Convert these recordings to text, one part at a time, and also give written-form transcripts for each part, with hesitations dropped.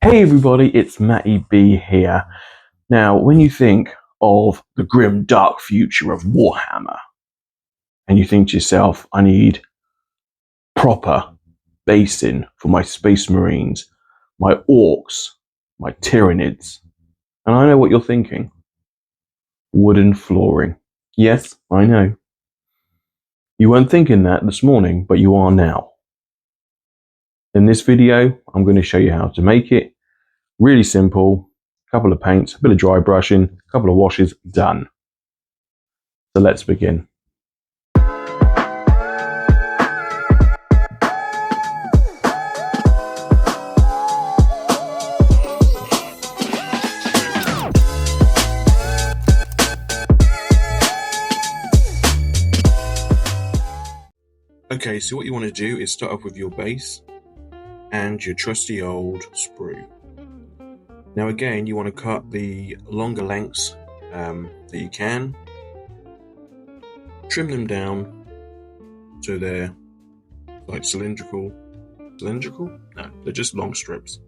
Hey everybody, it's Matty B here. Now, when you think of the grim, dark future of Warhammer, and you think to yourself, I need proper basing for my Space Marines, my Orcs, my Tyranids, and I know what you're thinking. Wooden flooring. Yes, I know. You weren't thinking that this morning, but you are now. In this video, I'm going to show you how to make it. Really simple. Couple of paints, a bit of dry brushing, a couple of washes, done. So let's begin. Okay, so what you want to do is start off with your base and your trusty old sprue. Now again, you want to cut the longer lengths that you can. Trim them down so they're like cylindrical? No, they're just long strips.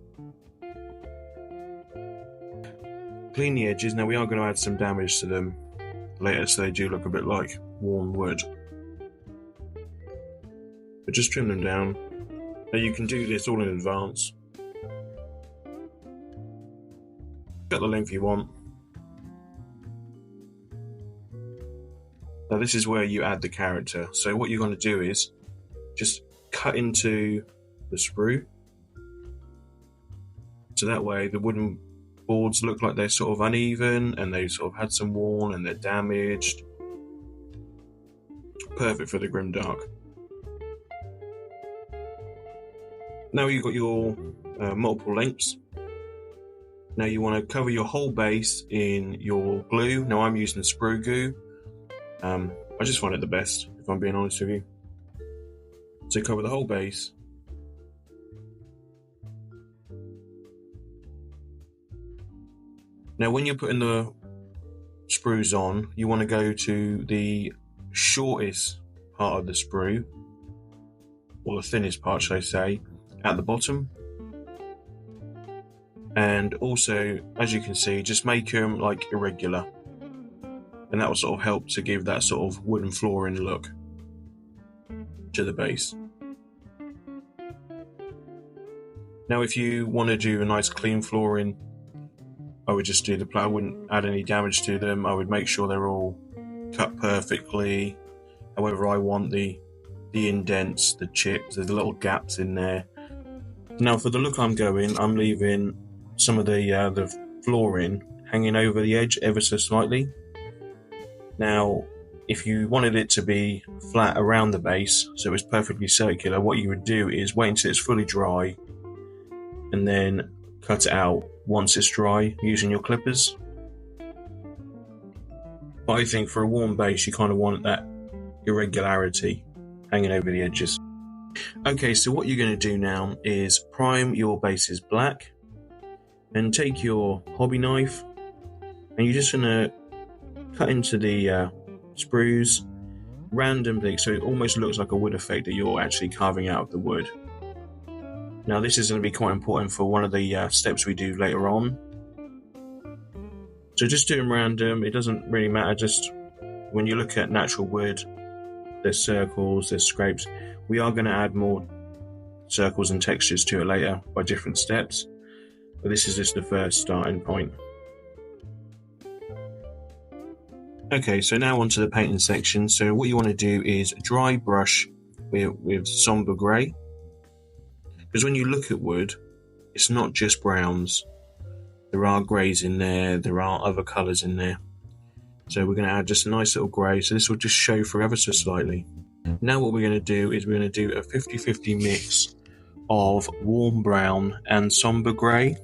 Clean the edges. Now we are going to add some damage to them later so they do look a bit like worn wood. But just trim them down. Now you can do this all in advance. Cut the length you want. Now this is where you add the character. So what you're going to do is just cut into the sprue. So that way the wooden boards look like they're sort of uneven and they've sort of had some worn and they're damaged. Perfect for the grimdark. Now you've got your multiple lengths. Now you want to cover your whole base in your glue. Now I'm using sprue glue. I just find it the best, if I'm being honest with you. So cover the whole base. Now when you're putting the sprues on, you want to go to the shortest part of the sprue, or the thinnest part, should I say, at the bottom. And also, as you can see, just make them like irregular, and that will sort of help to give that sort of wooden flooring look to the base. Now if you want to do a nice clean flooring, I would just do I wouldn't add any damage to them. I would make sure they're all cut perfectly. However, I want the indents, the chips, the little gaps in there. Now for the look I'm leaving some of the flooring hanging over the edge ever so slightly. Now if you wanted it to be flat around the base, so it's perfectly circular, what you would do is wait until it's fully dry and then cut it out once it's dry using your clippers. But I think for a warm base you kind of want that irregularity hanging over the edges. Okay, so what you're going to do now is prime your bases black and take your hobby knife and you're just going to cut into the sprues randomly so it almost looks like a wood effect that you're actually carving out of the wood. Now this is going to be quite important for one of the steps we do later on. So just do them random, it doesn't really matter, just when you look at natural wood, there's circles, there's scrapes. We are going to add more circles and textures to it later by different steps, but this is just the first starting point. Okay, so now onto the painting section. So what you want to do is dry brush with somber grey, because when you look at wood, it's not just browns. There are greys in there, there are other colours in there. So we're going to add just a nice little grey, so this will just show through ever so slightly. Now what we're going to do is we're going to do a 50-50 mix of warm brown and somber grey.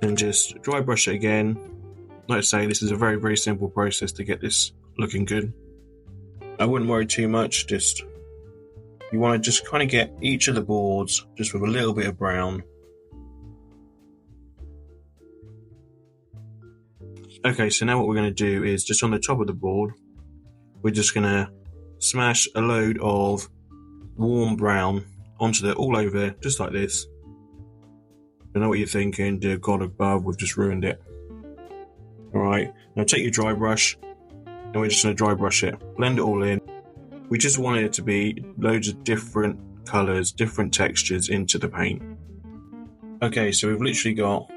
And just dry brush it again. Like I say, this is a very, very simple process to get this looking good. I wouldn't worry too much, just you want to just kind of get each of the boards just with a little bit of brown. Okay, so now what we're going to do is just on the top of the board, we're just going to smash a load of warm brown onto the all over, just like this. I know what you're thinking, dear God above, we've just ruined it. Alright, now take your dry brush, and we're just going to dry brush it. Blend it all in. We just want it to be loads of different colours, different textures into the paint. Okay, so we've literally got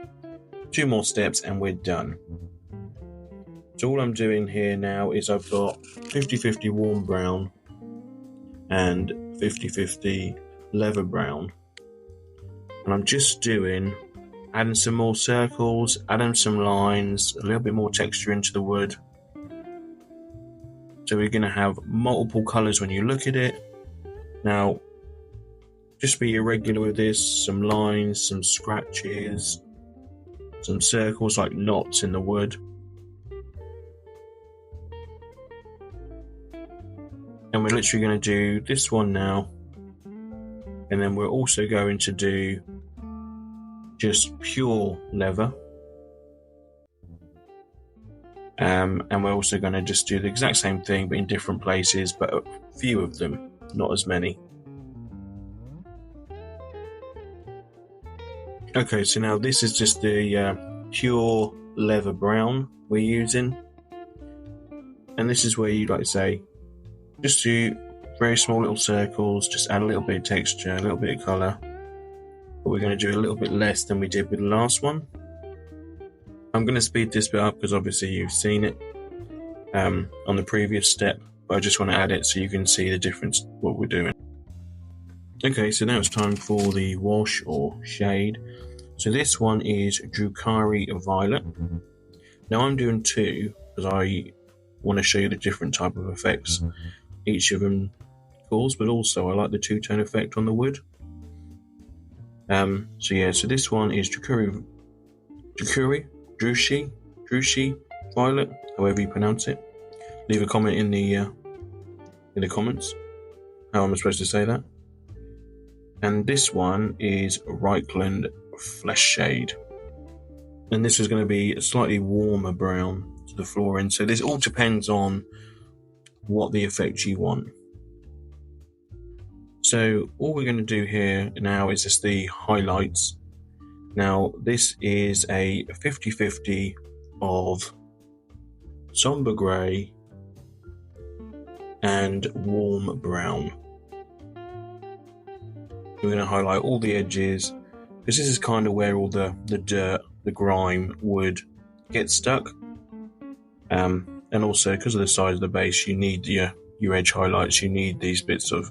2 more steps and we're done. So all I'm doing here now is I've got 50-50 warm brown and 50-50 leather brown. And I'm just adding some more circles, adding some lines, a little bit more texture into the wood. So we're going to have multiple colours when you look at it. Now, just be irregular with this, some lines, some scratches, some circles like knots in the wood. And we're literally going to do this one now. And then we're also going to do just pure leather. And we're also going to just do the exact same thing but in different places, but a few of them, not as many. Okay, so now this is just the pure leather brown we're using. And this is where you, like say, just do very small little circles, just add a little bit of texture, a little bit of colour. But we're going to do a little bit less than we did with the last one. I'm going to speed this bit up because obviously you've seen it on the previous step, but I just want to add it so you can see the difference what we're doing. Okay, so now it's time for the wash or shade. So this one is Drukari Violet. Now I'm doing 2 because I want to show you the different type of effects each of them cause, but also I like the 2-tone effect on the wood. So this one is Drushi Violet, however you pronounce it. Leave a comment in the comments. How am I supposed to say that? And this one is Reichland Flesh Shade. And this is going to be a slightly warmer brown to the flooring. So this all depends on what the effect you want. So all we're going to do here now is just the highlights. Now this is a 50-50 of somber grey and warm brown. We're going to highlight all the edges because this is kind of where all the dirt, the grime, wood gets stuck. And also because of the size of the base, you need your edge highlights. You need these bits for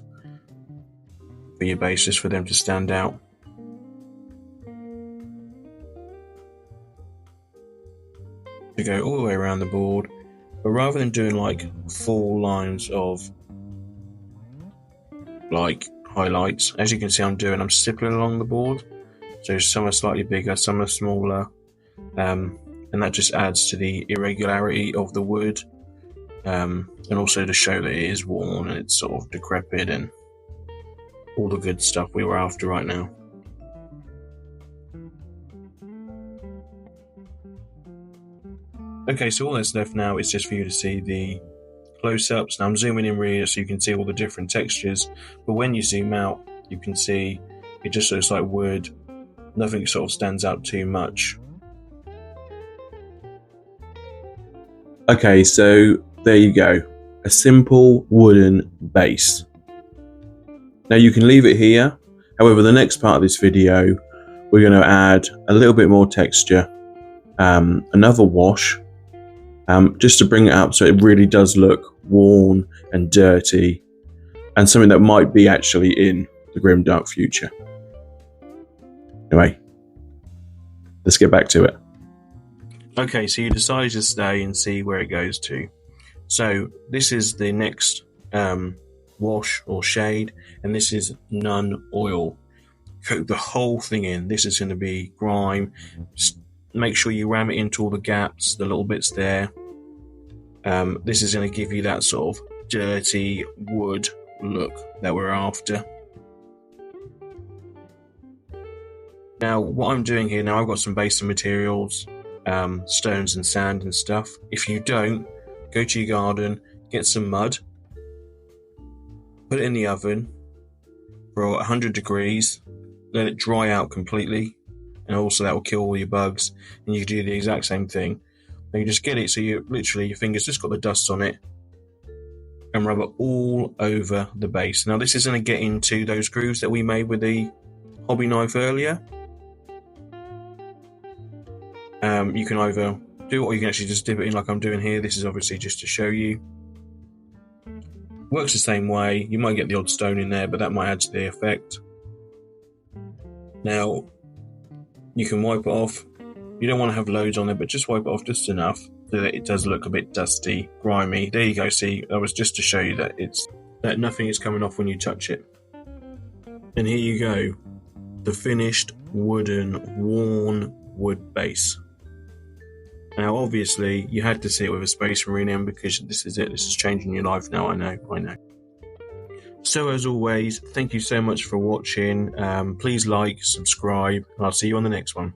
your base just for them to stand out. To go all the way around the board, but rather than doing like full lines of like highlights, as you can see I'm stippling along the board. So some are slightly bigger, some are smaller, and that just adds to the irregularity of the wood, and also to show that it is worn and it's sort of decrepit and all the good stuff we were after right now. Okay, so all that's left now is just for you to see the close-ups. Now I'm zooming in really so you can see all the different textures, but when you zoom out you can see it just looks like wood. Nothing sort of stands out too much. Okay, so there you go. A simple wooden base. Now you can leave it here. However, the next part of this video, we're going to add a little bit more texture, another wash, just to bring it up so it really does look worn and dirty, and something that might be actually in the grim dark future. Anyway, let's get back to it. Okay, so you decide to stay and see where it goes to. So this is the next wash or shade, and this is Nun Oil. Coat the whole thing in. This is going to be grime. Just make sure you ram it into all the gaps, the little bits there. This is going to give you that sort of dirty wood look that we're after. Now, what I'm doing here now, I've got some basic materials, stones and sand and stuff. If you don't, go to your garden, get some mud, put it in the oven for 100 degrees, let it dry out completely, and also that will kill all your bugs, and you can do the exact same thing. Now you just get it so you literally, your finger's just got the dust on it, and rub it all over the base. Now this is going to get into those grooves that we made with the hobby knife earlier. You can either do it, or you can actually just dip it in like I'm doing here. This is obviously just to show you. Works the same way. You might get the odd stone in there, but that might add to the effect. Now you can wipe it off. You don't want to have loads on it, but just wipe it off just enough so that it does look a bit dusty, grimy. There you go. See, that was just to show you that nothing is coming off when you touch it. And here you go, the finished wooden, worn wood base. Now, obviously, you had to see it with a Space Marine in, because this is it. This is changing your life now. I know. So, as always, thank you so much for watching. Please like, subscribe, and I'll see you on the next one.